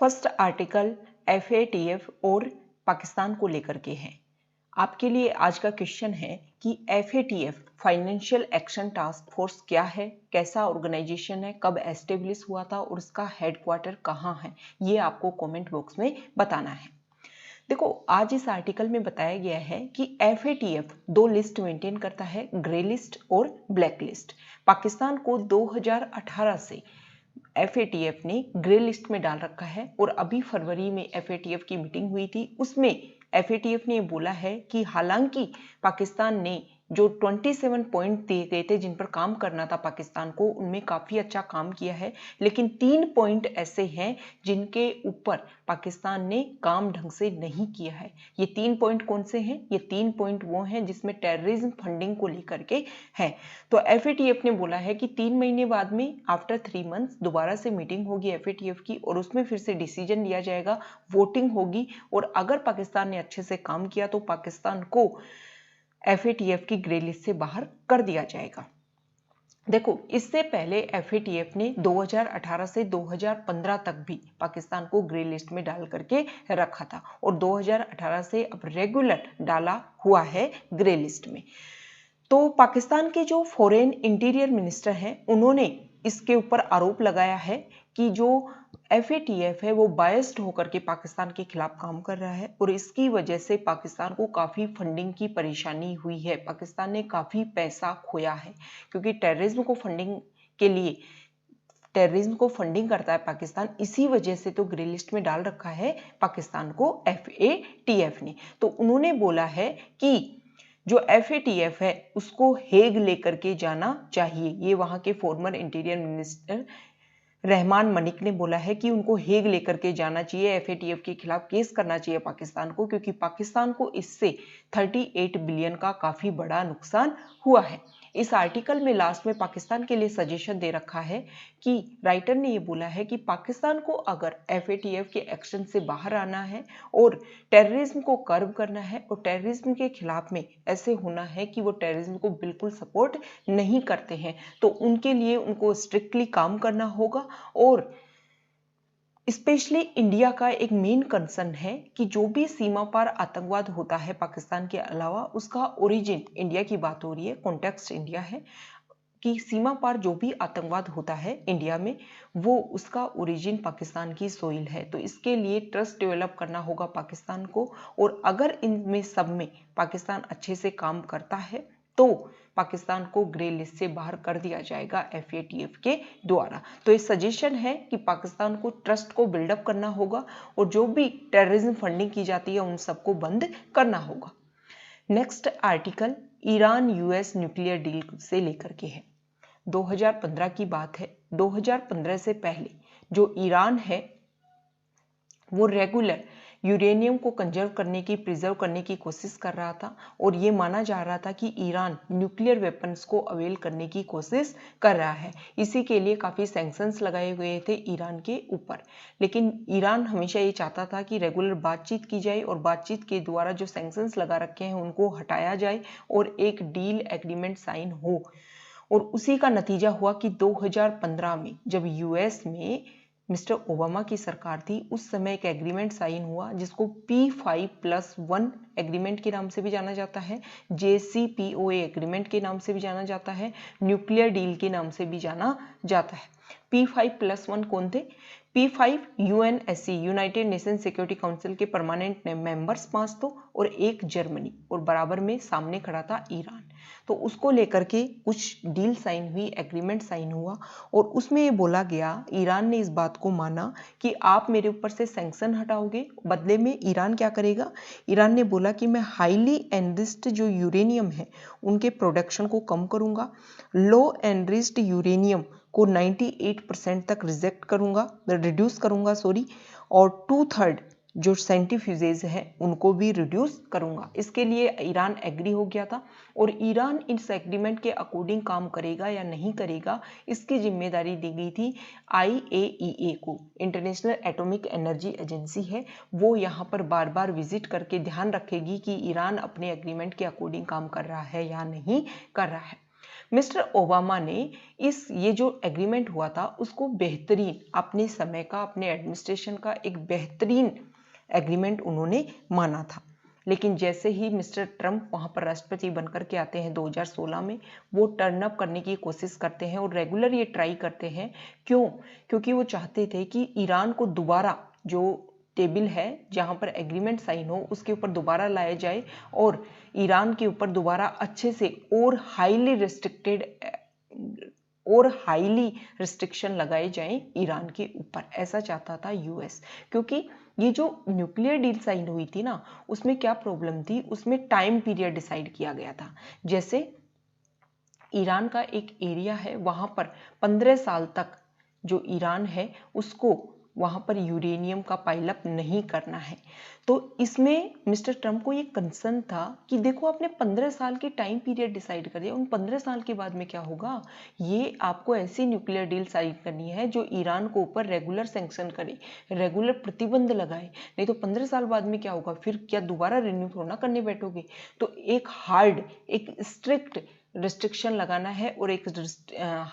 First article FATF और पाकिस्तान को लेकर के है। आपके लिए आज का क्वेश्चन है कि FATF financial action task force क्या है, कैसा ऑर्गेनाइजेशन है, कब एस्टेब्लिश हुआ था और उसका हेडक्वार्टर कहाँ है, ये आपको कमेंट बॉक्स में बताना है। देखो, आज इस आर्टिकल में बताया गया है कि FATF दो लिस्ट मेंटेन करता है, ग्रे लिस्ट और ब्लैक लिस्ट। पाकिस्तान को 2018 से FATF ने ग्रे लिस्ट में डाल रखा है और अभी फरवरी में FATF की मीटिंग हुई थी, उसमें FATF ने बोला है कि हालांकि पाकिस्तान ने जो 27 पॉइंट दिए गए थे जिन पर काम करना था पाकिस्तान को, उनमें काफ़ी अच्छा काम किया है, लेकिन 3 पॉइंट ऐसे हैं जिनके ऊपर पाकिस्तान ने काम ढंग से नहीं किया है। ये 3 पॉइंट कौन से हैं? ये 3 पॉइंट वो हैं जिसमें टेररिज्म फंडिंग को लेकर के है। तो FATF ने बोला है कि 3 महीने बाद में आफ्टर 3 मंथ्स दोबारा से मीटिंग होगी FATF की और उसमें फिर से डिसीजन लिया जाएगा, वोटिंग होगी और अगर पाकिस्तान ने अच्छे से काम किया तो पाकिस्तान को FATF की ग्रे लिस्ट से बाहर कर दिया जाएगा। देखो, इससे पहले FATF ने 2018 से 2015 तक भी पाकिस्तान को ग्रे लिस्ट में डाल करके रखा था और 2018 से अब रेगुलर डाला हुआ है ग्रे लिस्ट में। तो पाकिस्तान के जो फॉरेन इंटीरियर मिनिस्टर हैं, उन्होंने इसके ऊपर आरोप लगाया है कि जो FATF है वो बायस्ड होकर के पाकिस्तान के खिलाफ काम कर रहा है और इसकी वजह से पाकिस्तान को काफ़ी फंडिंग की परेशानी हुई है। पाकिस्तान ने काफ़ी पैसा खोया है क्योंकि टेररिज्म को फंडिंग करता है पाकिस्तान, इसी वजह से तो ग्रे लिस्ट में डाल रखा है पाकिस्तान को FATF ने। तो उन्होंने बोला है कि जो FATF है उसको हेग लेकर के जाना चाहिए। ये वहां के farmer interior minister Rahman Malik ने बोला है कि उनको हेग लेकर के जाना चाहिए, FATF के खिलाफ केस करना चाहिए पाकिस्तान को, क्योंकि पाकिस्तान को इससे 38 बिलियन का काफी बड़ा नुकसान हुआ है। इस आर्टिकल में लास्ट में पाकिस्तान के लिए सजेशन दे रखा है कि राइटर ने ये बोला है कि पाकिस्तान को अगर FATF के एक्शन से बाहर आना है और टेररिज्म को कर्ब करना है और टेररिज्म के खिलाफ में ऐसे होना है कि वो टेररिज्म को बिल्कुल सपोर्ट नहीं करते हैं, तो उनके लिए उनको स्ट्रिक्टली काम करना होगा। और स्पेशली इंडिया का एक मेन कंसर्न है कि जो भी सीमा पार आतंकवाद होता है पाकिस्तान के अलावा, उसका ओरिजिन, इंडिया की बात हो रही है, कॉन्टेक्स्ट इंडिया है कि सीमा पार जो भी आतंकवाद होता है इंडिया में, वो उसका ओरिजिन पाकिस्तान की सोइल है। तो इसके लिए ट्रस्ट डेवलप करना होगा पाकिस्तान को और अगर इनमें सब में पाकिस्तान अच्छे से काम करता है तो पाकिस्तान को ग्रे लिस्ट से बाहर कर दिया जाएगा FATF के द्वारा। तो ये सजेशन है कि पाकिस्तान को ट्रस्ट को बिल्डअप करना होगा और जो भी टेररिज्म फंडिंग की जाती है उन सबको बंद करना होगा। Next article Iran US nuclear deal से लेकर के है। 2015 की बात है। 2015 से पहले जो ईरान है वो रेगुलर यूरेनियम को प्रिजर्व करने की कोशिश कर रहा था और ये माना जा रहा था कि ईरान न्यूक्लियर वेपन्स को अवेल करने की कोशिश कर रहा है। इसी के लिए काफ़ी सैंक्शंस लगाए हुए थे ईरान के ऊपर, लेकिन ईरान हमेशा ये चाहता था कि रेगुलर बातचीत की जाए और बातचीत के द्वारा जो सैंक्शंस लगा रखे हैं उनको हटाया जाए और एक डील एग्रीमेंट साइन हो। और उसी का नतीजा हुआ कि 2015 में जब US में मिस्टर ओबामा की सरकार थी, उस समय एक एग्रीमेंट साइन हुआ जिसको P5+1 एग्रीमेंट के नाम से भी जाना जाता है, JCPOA एग्रीमेंट के नाम से भी जाना जाता है, न्यूक्लियर डील के नाम से भी जाना जाता है। P5+1 कौन थे? P5 UNSC United nation security council के परमानेंट मेंबर्स 5 तो और एक जर्मनी और बराबर में सामने खड़ा था ईरान। तो उसको लेकर के कुछ डील साइन हुई, एग्रीमेंट साइन हुआ और उसमें ये बोला गया, ईरान ने इस बात को माना कि आप मेरे ऊपर से सैंक्शन हटाओगे, बदले में ईरान क्या करेगा? ईरान ने बोला कि मैं हाईली एनरिच्ड जो यूरेनियम है उनके प्रोडक्शन को कम करूंगा, लो एनरिच्ड यूरेनियम को 98% तक रिड्यूस करूंगा और 2/3 जो सेंट्रीफ्यूजेज है उनको भी रिड्यूस करूंगा। इसके लिए ईरान एग्री हो गया था और ईरान इस एग्रीमेंट के अकॉर्डिंग काम करेगा या नहीं करेगा, इसकी जिम्मेदारी दी गई थी IAEA को, इंटरनेशनल एटॉमिक एनर्जी एजेंसी है, वो यहाँ पर बार बार विजिट करके ध्यान रखेगी कि ईरान अपने एग्रीमेंट के अकॉर्डिंग काम कर रहा है या नहीं कर रहा है। मिस्टर ओबामा ने ये जो एग्रीमेंट हुआ था उसको बेहतरीन, अपने समय का, अपने एडमिनिस्ट्रेशन का एक बेहतरीन एग्रीमेंट उन्होंने माना था। लेकिन जैसे ही मिस्टर ट्रंप वहां पर राष्ट्रपति बनकर के आते हैं 2016 में, वो टर्न अप करने की कोशिश करते हैं और रेगुलर ये ट्राई करते हैं। क्यों? क्योंकि वो चाहते थे कि ईरान को दोबारा जो टेबल है जहां पर एग्रीमेंट साइन हो उसके ऊपर दोबारा लाया जाए और ईरान के ऊपर दोबारा अच्छे से और हाईली रिस्ट्रिक्शन लगाए जाएं ईरान के ऊपर, ऐसा चाहता था यूएस। क्योंकि ये जो न्यूक्लियर डील साइन हुई थी ना, उसमें क्या प्रॉब्लम थी, उसमें टाइम पीरियड डिसाइड किया गया था। जैसे ईरान का एक एरिया है, वहां पर 15 साल तक जो ईरान है उसको वहां पर यूरेनियम का पाइलअप नहीं करना है। तो इसमें मिस्टर ट्रंप को ये कंसर्न था कि देखो आपने 15 साल की टाइम पीरियड डिसाइड कर दिया, उन 15 साल के बाद में क्या होगा, ये आपको ऐसी न्यूक्लियर डील साइन करनी है जो ईरान को ऊपर रेगुलर सैंक्शन करे, रेगुलर प्रतिबंध लगाए, नहीं तो 15 साल बाद में क्या होगा, फिर क्या दोबारा रिन्यू थोड़ा करने बैठोगे। तो एक हार्ड, एक स्ट्रिक्ट रिस्ट्रिक्शन लगाना है और एक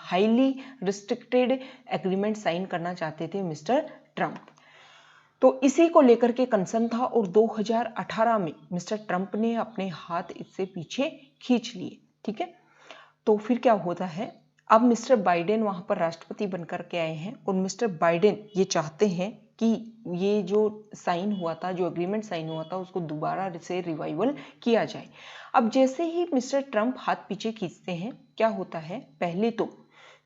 हाईली रिस्ट्रिक्टेड एग्रीमेंट साइन करना चाहते थे मिस्टर ट्रंप। तो इसी को लेकर के कंसर्न था और 2018 में मिस्टर ट्रंप ने अपने हाथ इससे पीछे खींच लिए। ठीक है, तो फिर क्या होता है, अब मिस्टर बाइडेन वहां पर राष्ट्रपति बनकर के आए हैं और मिस्टर बाइडेन ये चाहते हैं कि ये जो साइन हुआ था, जो एग्रीमेंट साइन हुआ था, उसको दोबारा से रिवाइवल किया जाए। अब जैसे ही मिस्टर ट्रंप हाथ पीछे खींचते हैं, क्या होता है, पहले तो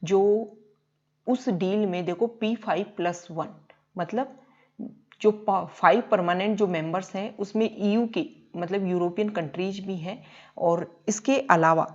जो उस डील में देखो P5+1 मतलब जो 5 परमानेंट जो मेंबर्स हैं उसमें EU के मतलब यूरोपियन कंट्रीज भी हैं, और इसके अलावा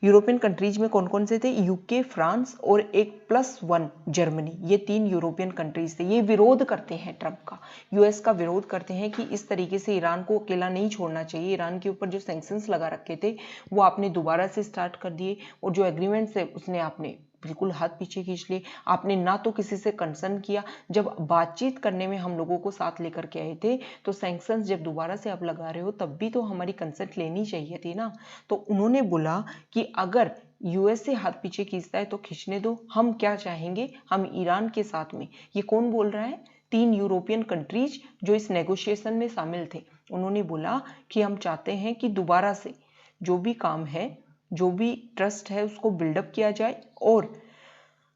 यूरोपियन कंट्रीज में कौन कौन से थे, यूके, फ्रांस और एक +1 जर्मनी, ये 3 यूरोपियन कंट्रीज थे। ये विरोध करते हैं ट्रंप का, यूएस का विरोध करते हैं कि इस तरीके से ईरान को अकेला नहीं छोड़ना चाहिए, ईरान के ऊपर जो सैंक्शंस लगा रखे थे वो आपने दोबारा से स्टार्ट कर दिए और जो एग्रीमेंट्स है उसने आपने बिल्कुल हाथ पीछे खींच लिए। आपने ना तो किसी से कंसर्न किया, जब बातचीत करने में हम लोगों को साथ लेकर के आए थे तो सैंक्शंस जब दोबारा से आप लगा रहे हो तब भी तो हमारी कंसर्ट लेनी चाहिए थी ना। तो उन्होंने बोला कि अगर यूएस से हाथ पीछे खींचता है तो खींचने दो, हम क्या चाहेंगे, हम ईरान के साथ में, ये कौन बोल रहा है, 3 यूरोपियन कंट्रीज जो इस नेगोशिएशन में शामिल थे, उन्होंने बोला कि हम चाहते हैं कि दोबारा से जो भी काम है, जो भी ट्रस्ट है उसको बिल्डअप किया जाए और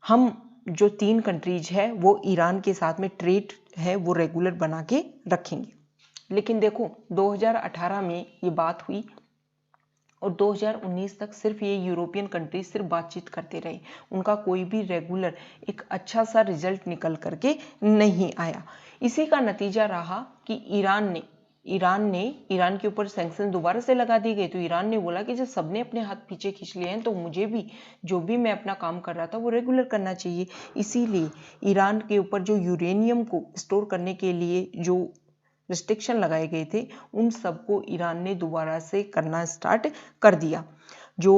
हम जो 3 कंट्रीज है वो ईरान के साथ में ट्रेड है वो रेगुलर बना के रखेंगे। लेकिन देखो 2018 में ये बात हुई और 2019 तक सिर्फ ये यूरोपियन कंट्रीज सिर्फ बातचीत करते रहे, उनका कोई भी रेगुलर एक अच्छा सा रिजल्ट निकल करके नहीं आया। इसी का नतीजा रहा कि ईरान के ऊपर सैंक्शन दोबारा से लगा दी गई। तो ईरान ने बोला कि जब सबने अपने हाथ पीछे खींच लिए हैं तो मुझे भी जो भी मैं अपना काम कर रहा था वो रेगुलर करना चाहिए। इसीलिए ईरान के ऊपर जो यूरेनियम को स्टोर करने के लिए जो रिस्ट्रिक्शन लगाए गए थे उन सबको ईरान ने दोबारा से करना स्टार्ट कर दिया। जो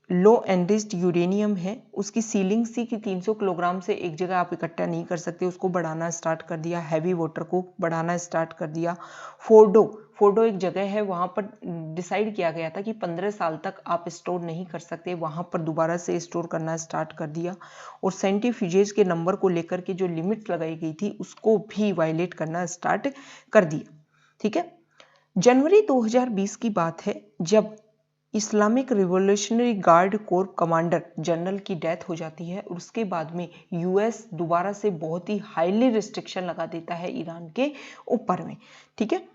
लो एनरिच्ड यूरेनियम है उसकी सीलिंग सी कि 300 किलोग्राम से एक जगह आप इकट्ठा नहीं कर सकते, उसको बढ़ाना स्टार्ट कर दिया। हैवी वाटर को बढ़ाना स्टार्ट कर दिया। फोर्डो एक जगह है, वहां पर डिसाइड किया गया था कि 15 साल तक आप स्टोर नहीं कर सकते, वहां पर दोबारा से स्टोर करना स्टार्ट कर दिया। और सेंट्रीफ्यूजेज के नंबर को लेकर के जो लिमिट लगाई गई थी उसको भी वायलेट करना स्टार्ट कर दिया। ठीक है, जनवरी 2020 की बात है जब Islamic revolutionary guard core commander general की डेथ हो जाती है और उसके बाद में यूएस दोबारा से बहुत ही हाईली रिस्ट्रिक्शन लगा देता है ईरान के ऊपर में। ठीक है,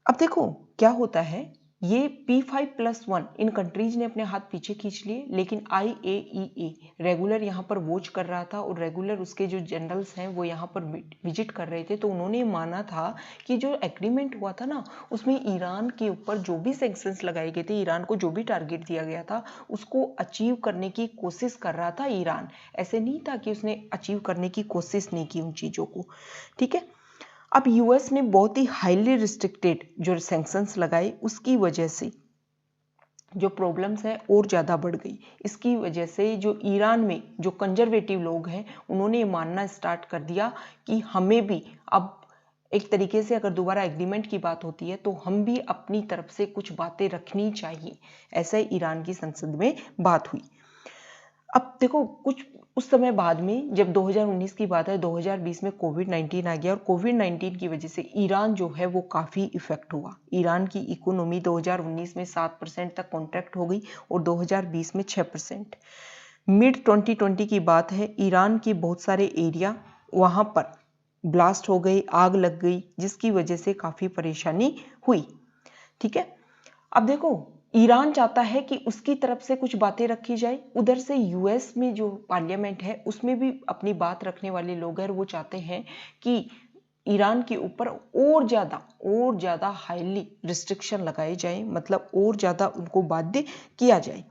अब देखो क्या होता है, ये P5+1 इन कंट्रीज ने अपने हाथ पीछे खींच लिए, लेकिन IAEA रेगुलर यहाँ पर वॉच कर रहा था और रेगुलर उसके जो जनरल्स हैं वो यहाँ पर विजिट कर रहे थे। तो उन्होंने माना था कि जो एग्रीमेंट हुआ था ना उसमें ईरान के ऊपर जो भी सैंक्शंस लगाए गए थे, ईरान को जो भी टारगेट दिया गया था उसको अचीव करने की कोशिश कर रहा था ईरान। ऐसे नहीं था कि उसने अचीव करने की कोशिश नहीं की उन चीज़ों को। ठीक है, अब यूएस ने बहुत ही हाईली रिस्ट्रिक्टेड जो सैंक्शंस लगाए उसकी वजह से जो प्रॉब्लम्स है और ज़्यादा बढ़ गई। इसकी वजह से जो ईरान में जो कंजर्वेटिव लोग हैं उन्होंने मानना स्टार्ट कर दिया कि हमें भी अब एक तरीके से अगर दोबारा एग्रीमेंट की बात होती है तो हम भी अपनी तरफ से कुछ बातें रखनी चाहिए। ऐसा ईरान की संसद में बात हुई। अब देखो कुछ उस समय बाद में, जब 2019 की बात है, 2020 में कोविड-19 आ गया और कोविड-19 की वजह से ईरान जो है वो काफ़ी इफेक्ट हुआ। ईरान की इकोनॉमी 2019 में 7% तक कॉन्ट्रैक्ट हो गई और 2020 में 6%। मिड 2020 की बात है, ईरान के बहुत सारे एरिया वहाँ पर ब्लास्ट हो गई, आग लग गई, जिसकी वजह से काफ़ी परेशानी हुई। ठीक है, अब देखो ईरान चाहता है कि उसकी तरफ से कुछ बातें रखी जाए, उधर से यूएस में जो पार्लियामेंट है उसमें भी अपनी बात रखने वाले लोग हैं, वो चाहते हैं कि ईरान के ऊपर और ज़्यादा हाईली रिस्ट्रिक्शन लगाए जाए, मतलब और ज़्यादा उनको बाध्य किया जाए।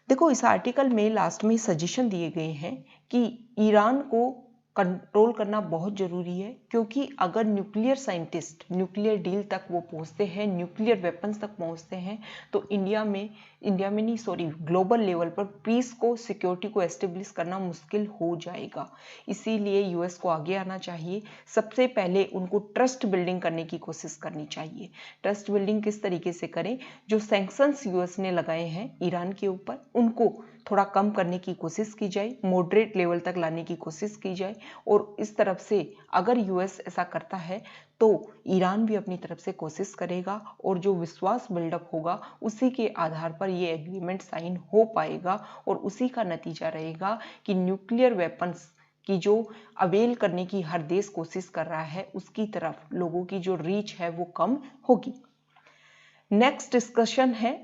देखो इस आर्टिकल में लास्ट में सजेशन दिए गए हैं कि ईरान को कंट्रोल करना बहुत जरूरी है, क्योंकि अगर न्यूक्लियर साइंटिस्ट न्यूक्लियर डील तक वो पहुंचते हैं, न्यूक्लियर वेपन्स तक पहुंचते हैं, तो इंडिया में नहीं सॉरी ग्लोबल लेवल पर पीस को, सिक्योरिटी को एस्टेब्लिश करना मुश्किल हो जाएगा। इसीलिए यूएस को आगे आना चाहिए। सबसे पहले उनको ट्रस्ट बिल्डिंग करने की कोशिश करनी चाहिए। ट्रस्ट बिल्डिंग किस तरीके से करें? जो सैंक्शंस यूएस ने लगाए हैं ईरान के ऊपर, उनको थोड़ा कम करने की कोशिश की जाए, मॉडरेट लेवल तक लाने की कोशिश की जाए। और इस तरफ से अगर यूएस ऐसा करता है तो ईरान भी अपनी तरफ से कोशिश करेगा, और जो विश्वास बिल्डअप होगा उसी के आधार पर ये एग्रीमेंट साइन हो पाएगा, और उसी का नतीजा रहेगा कि न्यूक्लियर वेपन्स की जो अवेल करने की हर देश कोशिश कर रहा है, उसकी तरफ लोगों की जो रीच है वो कम होगी। नेक्स्ट डिस्कशन है,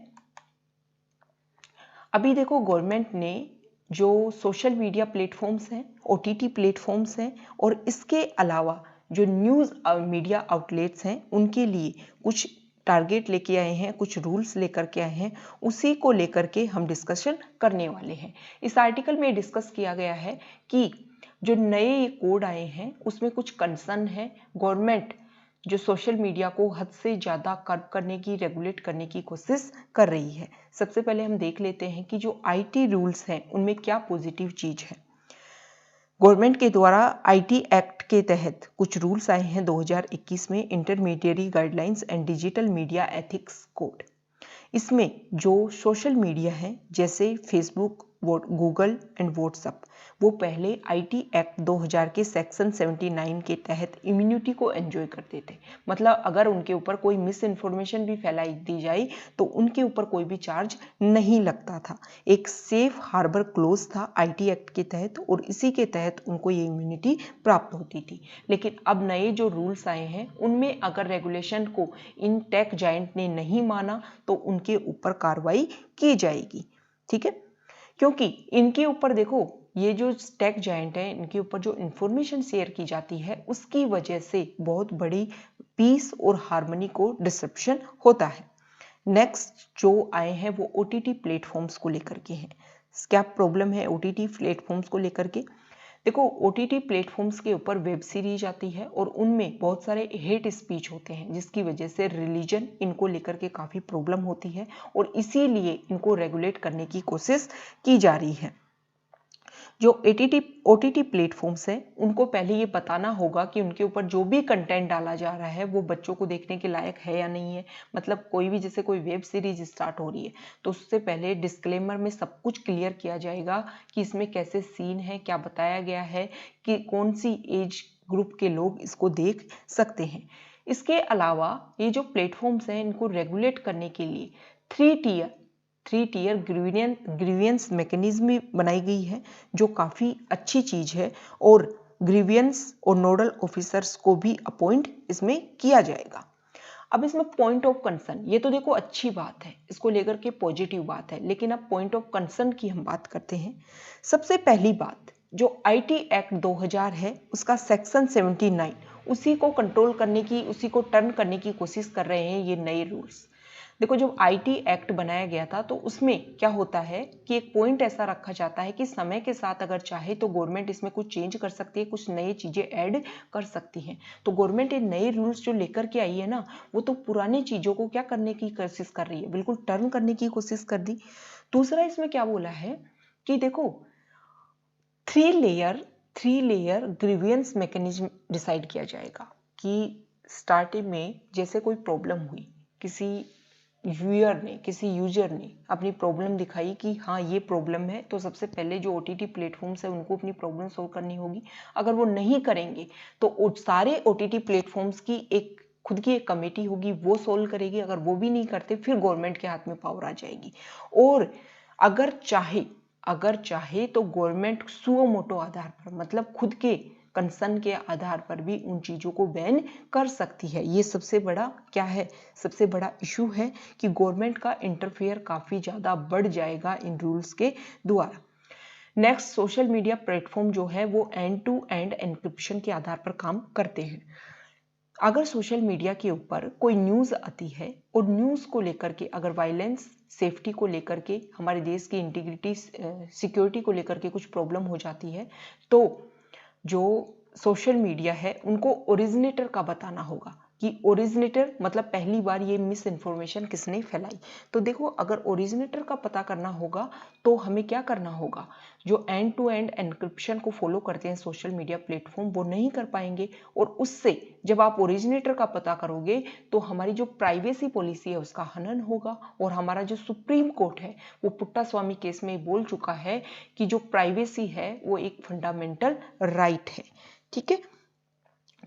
अभी देखो गवर्नमेंट ने जो सोशल मीडिया प्लेटफॉर्म्स हैं, ओटीटी प्लेटफॉर्म्स हैं, और इसके अलावा जो न्यूज़ मीडिया आउटलेट्स हैं, उनके लिए कुछ टारगेट लेके आए हैं, कुछ रूल्स लेकर के आए हैं। उसी को लेकर के हम डिस्कशन करने वाले हैं। इस आर्टिकल में डिस्कस किया गया है कि जो नए कोड आए हैं उसमें कुछ कंसर्न है। गवर्नमेंट जो सोशल मीडिया को हद से ज़्यादा कर्ब करने की, रेगुलेट करने की कोशिश कर रही है। सबसे पहले हम देख लेते हैं कि जो आईटी रूल्स हैं उनमें क्या पॉजिटिव चीज़ है। गवर्नमेंट के द्वारा आईटी एक्ट के तहत कुछ रूल्स आए हैं 2021 में, intermediary guidelines and digital media ethics code. इसमें जो सोशल मीडिया है जैसे फेसबुक, गूगल एंड व्हाट्सएप, वो पहले आईटी एक्ट 2000 के सेक्शन 79 के तहत इम्यूनिटी को एंजॉय करते थे। मतलब अगर उनके ऊपर कोई मिस इन्फॉर्मेशन भी फैलाई दी जाए तो उनके ऊपर कोई भी चार्ज नहीं लगता था। एक सेफ हार्बर क्लोज था आईटी एक्ट के तहत, और इसी के तहत उनको ये इम्यूनिटी प्राप्त होती थी। लेकिन अब नए जो रूल्स आए हैं उनमें अगर रेगुलेशन को इन टेक जायंट ने नहीं माना तो उनके ऊपर कार्रवाई की जाएगी। ठीक है, क्योंकि इनके ऊपर देखो ये जो टेक जायंट है, इनके ऊपर जो इंफॉर्मेशन शेयर की जाती है उसकी वजह से बहुत बड़ी पीस और हार्मनी को डिसरप्शन होता है। नेक्स्ट जो आए हैं वो ओटीटी प्लेटफॉर्म्स को लेकर के हैं। क्या प्रॉब्लम है ओटीटी प्लेटफॉर्म्स को लेकर के? देखो ओटीटी प्लेटफॉर्म्स के ऊपर वेब सीरीज आती है और उनमें बहुत सारे हेट स्पीच होते हैं, जिसकी वजह से रिलीजन इनको लेकर के काफ़ी प्रॉब्लम होती है, और इसीलिए इनको रेगुलेट करने की कोशिश की जा रही है। जो ओटीटी प्लेटफॉर्म्स हैं उनको पहले ये बताना होगा कि उनके ऊपर जो भी कंटेंट डाला जा रहा है वो बच्चों को देखने के लायक है या नहीं है। मतलब कोई भी जैसे कोई वेब सीरीज स्टार्ट हो रही है तो उससे पहले डिस्क्लेमर में सब कुछ क्लियर किया जाएगा कि इसमें कैसे सीन है, क्या बताया गया है, कि कौन सी एज ग्रुप के लोग इसको देख सकते हैं। इसके अलावा ये जो प्लेटफॉर्म्स हैं इनको रेगुलेट करने के लिए थ्री टियर ग्रीवियंस मैकेनिज्म बनाई गई है, जो काफ़ी अच्छी चीज़ है, और ग्रीवियंस और नोडल ऑफिसर्स को भी अपॉइंट इसमें किया जाएगा। अब इसमें पॉइंट ऑफ कंसर्न, ये तो देखो अच्छी बात है, इसको लेकर के पॉजिटिव बात है, लेकिन अब पॉइंट ऑफ कंसर्न की हम बात करते हैं। सबसे पहली बात, जो आईटी एक्ट 2000 है उसका सेक्शन 79, उसी को कंट्रोल करने की, उसी को टर्न करने की कोशिश कर रहे हैं ये नए रूल्स। देखो जब आईटी एक्ट बनाया गया था तो उसमें क्या होता है कि एक पॉइंट ऐसा रखा जाता है कि समय के साथ अगर चाहे तो गवर्नमेंट इसमें कुछ चेंज कर सकती है, कुछ नई चीजें ऐड कर सकती है। तो गवर्नमेंट ये नए रूल्स जो लेकर के आई है ना, वो तो पुरानी चीजों को क्या करने की कोशिश कर रही है, बिल्कुल टर्न करने की कोशिश कर दी। दूसरा इसमें क्या बोला है कि देखो three layer grievance mechanism decide किया जाएगा कि स्टार्टिंग में जैसे कोई प्रॉब्लम हुई, किसी किसी यूजर ने अपनी प्रॉब्लम दिखाई कि हाँ ये प्रॉब्लम है, तो सबसे पहले जो OTT प्लेटफॉर्म्स है उनको अपनी प्रॉब्लम सॉल्व करनी होगी। अगर वो नहीं करेंगे तो सारे OTT प्लेटफॉर्म्स की एक खुद की एक कमेटी होगी, वो सोल्व करेगी। अगर वो भी नहीं करते फिर गवर्नमेंट के हाथ में पावर आ जाएगी। और अगर चाहे तो गवर्नमेंट सुओ मोटो आधार पर, मतलब खुद के कंसर्न के आधार पर भी उन चीजों को बैन कर सकती है। ये सबसे बड़ा क्या है, सबसे बड़ा इशू है कि गवर्नमेंट का इंटरफेयर काफी ज्यादा बढ़ जाएगा इन रूल्स के द्वारा। नेक्स्ट, सोशल मीडिया प्लेटफॉर्म जो है वो एंड टू एंड एन्क्रिप्शन के आधार पर काम करते हैं। अगर सोशल मीडिया के ऊपर कोई न्यूज आती है और न्यूज को लेकर के अगर वायलेंस, सेफ्टी को लेकर के, हमारे देश की इंटीग्रिटी, सिक्योरिटी को लेकर के कुछ प्रॉब्लम हो जाती है, तो जो सोशल मीडिया है उनको ओरिजिनेटर का बताना होगा कि ओरिजिनेटर मतलब पहली बार ये मिस इन्फॉर्मेशन किसने फैलाई। तो देखो, अगर ओरिजिनेटर का पता करना होगा तो हमें क्या करना होगा, जो एंड टू एंड एन्क्रिप्शन को फॉलो करते हैं सोशल मीडिया प्लेटफॉर्म, वो नहीं कर पाएंगे। और उससे जब आप ओरिजिनेटर का पता करोगे तो हमारी जो प्राइवेसी पॉलिसी है उसका हनन होगा। और हमारा जो सुप्रीम कोर्ट है वो पुट्टास्वामी केस में बोल चुका है कि जो प्राइवेसी है वो एक फंडामेंटल राइट है। ठीक है,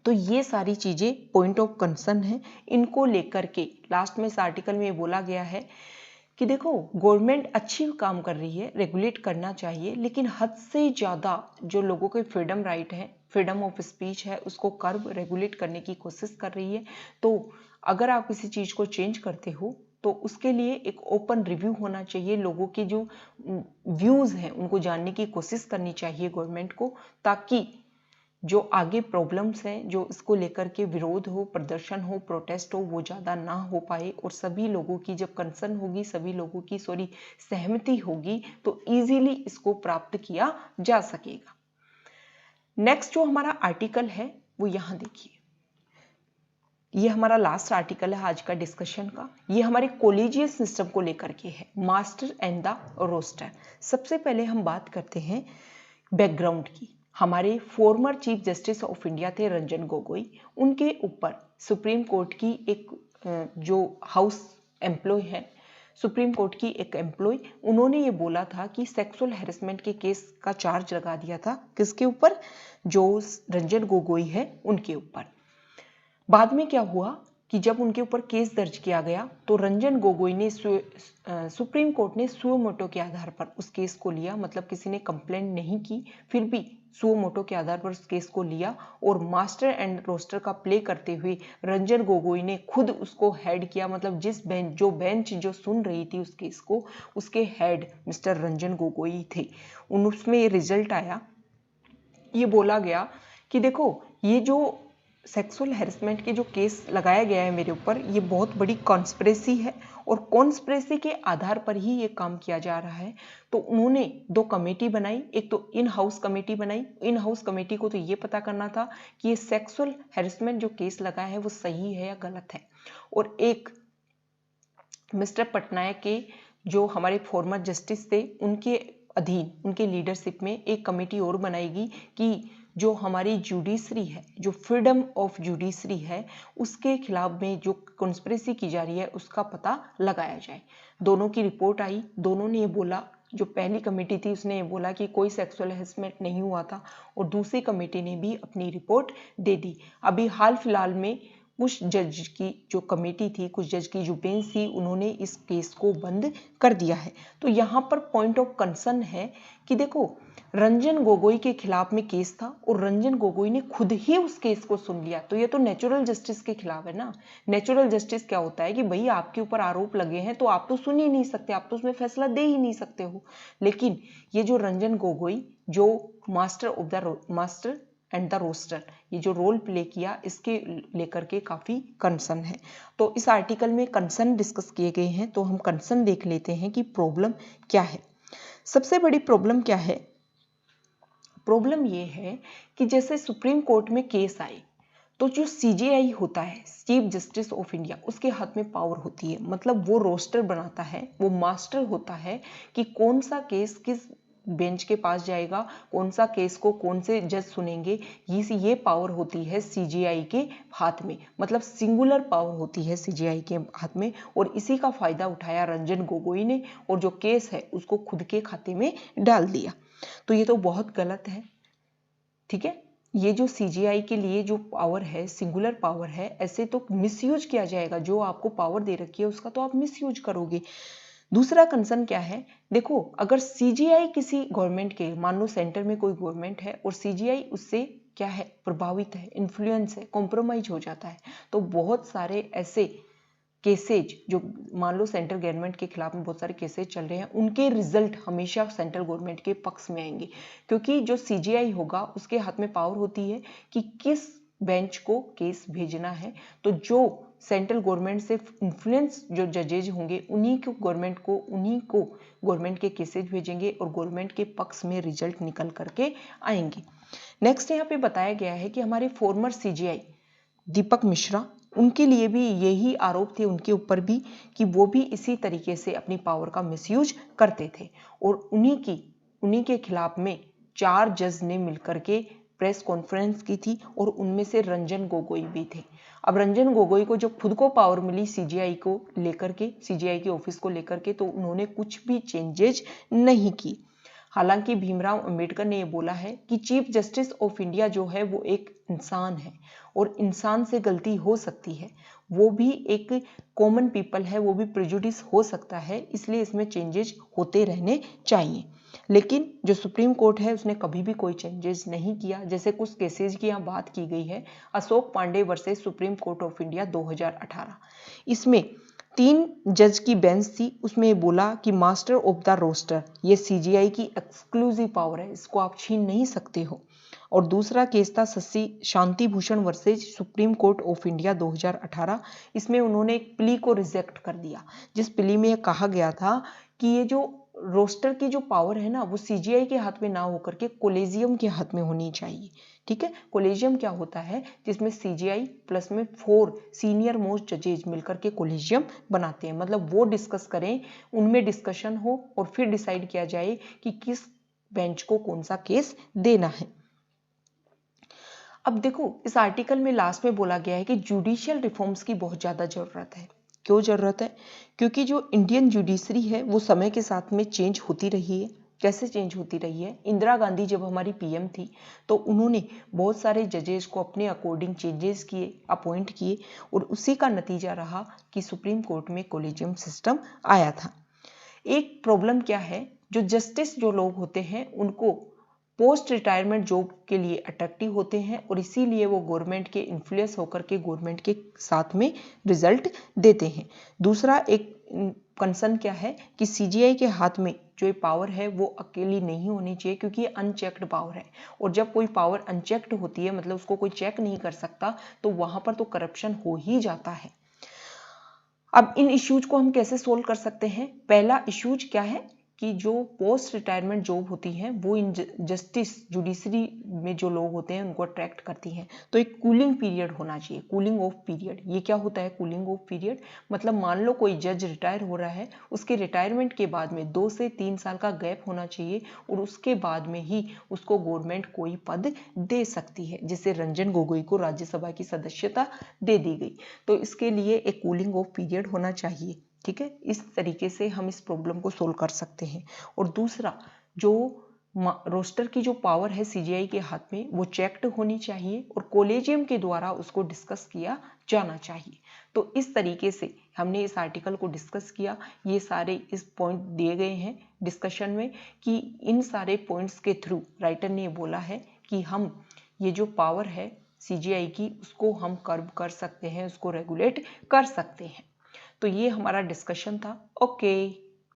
तो ये सारी चीजें पॉइंट ऑफ कंसर्न है। इनको लेकर के लास्ट में इस आर्टिकल में ये बोला गया है कि देखो, गवर्नमेंट अच्छी काम कर रही है, रेगुलेट करना चाहिए, लेकिन हद से ज्यादा जो लोगों के फ्रीडम राइट है, फ्रीडम ऑफ स्पीच है, उसको कर्ब रेगुलेट करने की कोशिश कर रही है। तो अगर आप किसी चीज को चेंज करते हो तो उसके लिए एक ओपन रिव्यू होना चाहिए। लोगों के जो व्यूज हैं उनको जानने की कोशिश करनी चाहिए गवर्नमेंट को, ताकि जो आगे प्रॉब्लम्स हैं, जो इसको लेकर के विरोध हो, प्रदर्शन हो, प्रोटेस्ट हो, वो ज़्यादा ना हो पाए। और सभी लोगों की जब कंसर्न होगी, सभी लोगों की सहमति होगी, तो इजीली इसको प्राप्त किया जा सकेगा। नेक्स्ट जो हमारा आर्टिकल है वो यहाँ देखिए, ये हमारा लास्ट आर्टिकल है आज का डिस्कशन का। ये हमारे कॉलेजियस सिस्टम को लेकर के है, मास्टर एंड द रोस्टर। सबसे पहले हम बात करते हैं बैकग्राउंड की। हमारे former chief justice of India थे रंजन गोगोई, उनके ऊपर सुप्रीम कोर्ट की एक जो हाउस एम्प्लॉय है, सुप्रीम कोर्ट की एक एम्प्लॉय, उन्होंने ये बोला था कि सेक्सुअल हैरेसमेंट के केस का चार्ज लगा दिया था। किसके ऊपर? जो रंजन गोगोई है उनके ऊपर। बाद में क्या हुआ कि जब उनके ऊपर केस दर्ज किया गया तो रंजन गोगोई ने सुप्रीम कोर्ट ने सुओ मोटो के आधार पर उस केस को लिया। मतलब किसी ने कंप्लेंट नहीं की, फिर भी सुओ मोटो के आधार पर उस केस को लिया और मास्टर एंड रोस्टर का प्ले करते हुए रंजन गोगोई ने खुद उसको हेड किया। मतलब जो बेंच जो सुन रही थी उस केस को, उसके हेड मिस्टर रंजन गोगोई थे। उसमें ये रिजल्ट आया, ये बोला गया कि देखो, ये जो सेक्सुअल हैरेसमेंट के जो केस लगाया गया है मेरे ऊपर, ये बहुत बड़ी कॉन्स्पिरेसी है और कॉन्स्पिरेसी के आधार पर ही ये काम किया जा रहा है। तो उन्होंने 2 कमेटी बनाई, एक तो इन हाउस कमेटी बनाई। इन हाउस कमेटी को तो ये पता करना था कि ये सेक्सुअल हैरेसमेंट जो केस लगाया है वो सही है या गलत है। और एक मिस्टर पटनायक के जो हमारे फॉर्मर जस्टिस थे, उनके अधीन, उनके लीडरशिप में एक कमेटी और बनाएगी कि जो हमारी जुडिशरी है, जो फ्रीडम ऑफ जुडिशरी है, उसके खिलाफ में जो कॉन्स्पिरेसी की जा रही है उसका पता लगाया जाए। दोनों की रिपोर्ट आई, दोनों ने ये बोला, जो पहली कमेटी थी उसने ये बोला कि कोई सेक्सुअल हैरेसमेंट नहीं हुआ था और दूसरी कमेटी ने भी अपनी रिपोर्ट दे दी। अभी हाल फिलहाल में कुछ जज की जो कमेटी थी, कुछ जज की जो बेंच थी, उन्होंने इस केस को बंद कर दिया है। तो यहाँ पर पॉइंट ऑफ कंसर्न है कि देखो, रंजन गोगोई के खिलाफ में केस था और रंजन गोगोई ने खुद ही उस केस को सुन लिया। तो ये तो नेचुरल जस्टिस के खिलाफ है ना। नेचुरल जस्टिस क्या होता है कि भाई आपके ऊपर आरोप लगे हैं तो आप तो सुन ही नहीं सकते, आप तो उसमें फैसला दे ही नहीं सकते हो। लेकिन ये जो रंजन गोगोई, जो मास्टर एंड द रोस्टर, ये जो रोल प्ले किया, इसके लेकर के काफी कंसर्न है। तो इस आर्टिकल में कंसर्न डिस्कस किए गए हैं, तो हम कंसर्न देख लेते हैं कि प्रॉब्लम क्या है। सबसे बड़ी प्रॉब्लम क्या है? प्रॉब्लम ये है कि जैसे सुप्रीम कोर्ट में केस आए तो जो CJI होता है, चीफ जस्टिस ऑफ इंडिया, उसके हाथ में पावर होती है। मतलब वो रोस्टर बनाता है, वो मास्टर होता है कि कौन सा केस किस बेंच के पास जाएगा, कौन सा केस को कौन से जज सुनेंगे, ये पावर होती है सीजीआई के हाथ में, मतलब सिंगुलर पावर होती है सीजीआई के हाथ में। और इसी का फायदा उठाया रंजन गोगोई ने और जो केस है उसको खुद के खाते में डाल दिया। तो ये तो बहुत गलत है, ठीक है। ये जो सीजीआई के लिए जो पावर है, सिंगुलर पावर है, ऐसे तो मिसयूज किया जाएगा। जो आपको पावर दे रखी है उसका तो आप मिसयूज करोगे। दूसरा कंसर्न क्या है, देखो अगर सीजीआई किसी गवर्नमेंट के, मान लो सेंटर में कोई गवर्नमेंट है और सीजीआई उससे क्या है, प्रभावित है, इन्फ्लुएंस है, कॉम्प्रोमाइज हो जाता है, तो बहुत सारे ऐसे केसेज जो मान लो सेंट्रल गवर्नमेंट के खिलाफ में बहुत सारे केसेज चल रहे हैं, उनके रिजल्ट हमेशा सेंट्रल गवर्नमेंट के पक्ष में आएंगे। क्योंकि जो सीजीआई होगा उसके हाथ में पावर होती है कि किस बेंच को केस भेजना है। तो जो सेंट्रल गवर्नमेंट से इन्फ्लुएंस जो जजेज होंगे उन्हीं को गवर्नमेंट के केसेज भेजेंगे और गवर्नमेंट के पक्ष में रिजल्ट निकल करके आएंगे। नेक्स्ट यहाँ पे बताया गया है कि हमारे फॉर्मर सीजीआई दीपक मिश्रा, उनके लिए भी यही आरोप थे उनके ऊपर भी कि वो भी इसी तरीके से अपनी पावर का मिसयूज करते थे। और उन्हीं के खिलाफ में 4 जज ने मिलकर के प्रेस कॉन्फ्रेंस की थी और उनमें से रंजन गोगोई भी थे। अब रंजन गोगोई को जो खुद को पावर मिली सीजीआई को लेकर के, सीजीआई के ऑफिस को लेकर के, तो उन्होंने कुछ भी चेंजेज नहीं की। हालांकि भीमराव अंबेडकर ने यह बोला है कि चीफ जस्टिस ऑफ इंडिया जो है वो एक इंसान है और इंसान से गलती हो सकती है, वो भी एक कॉमन पीपल है, वो भी प्रेजुडिस हो सकता है, इसलिए इसमें चेंजेस होते रहने चाहिए। लेकिन जो सुप्रीम कोर्ट है उसने कभी भी कोई चेंजेस नहीं किया। जैसे कुछ केसेज की यहाँ बात की गई है, Ashok Pandey versus Supreme Court of India 2018, इसमें 3 जज की बेंच थी, उसमें बोला कि मास्टर ऑफ द रोस्टर ये सीजीआई की एक्सक्लूसिव पावर है, इसको आप छीन नहीं सकते हो। और दूसरा केस था Shashi Shanti Bhushan versus Supreme Court of India 2018, इसमें उन्होंने एक प्ली को रिजेक्ट कर दिया, जिस प्ली में यह कहा गया था कि ये जो रोस्टर की जो पावर है ना वो सीजीआई के हाथ में ना होकर के कोलेजियम के हाथ में होनी चाहिए, ठीक है। कोलेजियम क्या होता है, जिसमें सीजीआई प्लस में 4 सीनियर मोस्ट जजेज मिलकर के कोलेजियम बनाते हैं, मतलब वो डिस्कस करें, उनमें डिस्कशन हो और फिर डिसाइड किया जाए कि किस बेंच को कौन सा केस देना है। अब देखो इस आर्टिकल में लास्ट में बोला गया है कि जुडिशियल रिफॉर्म्स की बहुत ज्यादा जरूरत है। क्यों जरूरत है? क्योंकि जो इंडियन जुडिशरी है वो समय के साथ में चेंज होती रही है। कैसे चेंज होती रही है? इंदिरा गांधी जब हमारी पीएम थी तो उन्होंने बहुत सारे जजेस को अपने अकॉर्डिंग चेंजेस किए, अपॉइंट किए, और उसी का नतीजा रहा कि सुप्रीम कोर्ट में कोलेजियम सिस्टम आया था। एक प्रॉब्लम क्या है, जो जस्टिस जो लोग होते हैं उनको पोस्ट रिटायरमेंट जॉब के लिए अट्रैक्टिव होते हैं और इसीलिए वो गवर्नमेंट के इन्फ्लुएंस होकर के गवर्नमेंट के साथ में रिजल्ट देते हैं। दूसरा एक कंसर्न क्या है कि सीजीआई के हाथ में जो ये पावर है वो अकेली नहीं होनी चाहिए, क्योंकि ये अनचेक्ड पावर है और जब कोई पावर अनचेक्ड होती है, मतलब उसको कोई चेक नहीं कर सकता, तो वहां पर तो करप्शन हो ही जाता है। अब इन इश्यूज को हम कैसे सोल्व कर सकते हैं? पहला इश्यूज क्या है कि जो पोस्ट रिटायरमेंट जॉब होती हैं वो इन जस्टिस जुडिशरी में जो लोग होते हैं उनको अट्रैक्ट करती हैं, तो एक कूलिंग पीरियड होना चाहिए, कूलिंग ऑफ पीरियड। ये क्या होता है कूलिंग ऑफ पीरियड? मतलब मान लो कोई जज रिटायर हो रहा है, उसके रिटायरमेंट के बाद में 2 से 3 साल का गैप होना चाहिए और उसके बाद में ही उसको गवर्नमेंट कोई पद दे सकती है। जैसे रंजन गोगोई को राज्यसभा की सदस्यता दे दी गई, तो इसके लिए एक कूलिंग ऑफ पीरियड होना चाहिए, ठीक है। इस तरीके से हम इस प्रॉब्लम को सोल्व कर सकते हैं। और दूसरा, जो रोस्टर की जो पावर है सीजीआई के हाथ में वो चेक्ड होनी चाहिए और कोलेजियम के द्वारा उसको डिस्कस किया जाना चाहिए। तो इस तरीके से हमने इस आर्टिकल को डिस्कस किया। ये सारे इस पॉइंट दिए गए हैं डिस्कशन में कि इन सारे पॉइंट्स के थ्रू राइटर ने बोला है कि हम ये जो पावर है सीजीआई की उसको हम कर्व कर सकते हैं, उसको रेगुलेट कर सकते हैं। तो ये हमारा डिस्कशन था। ओके।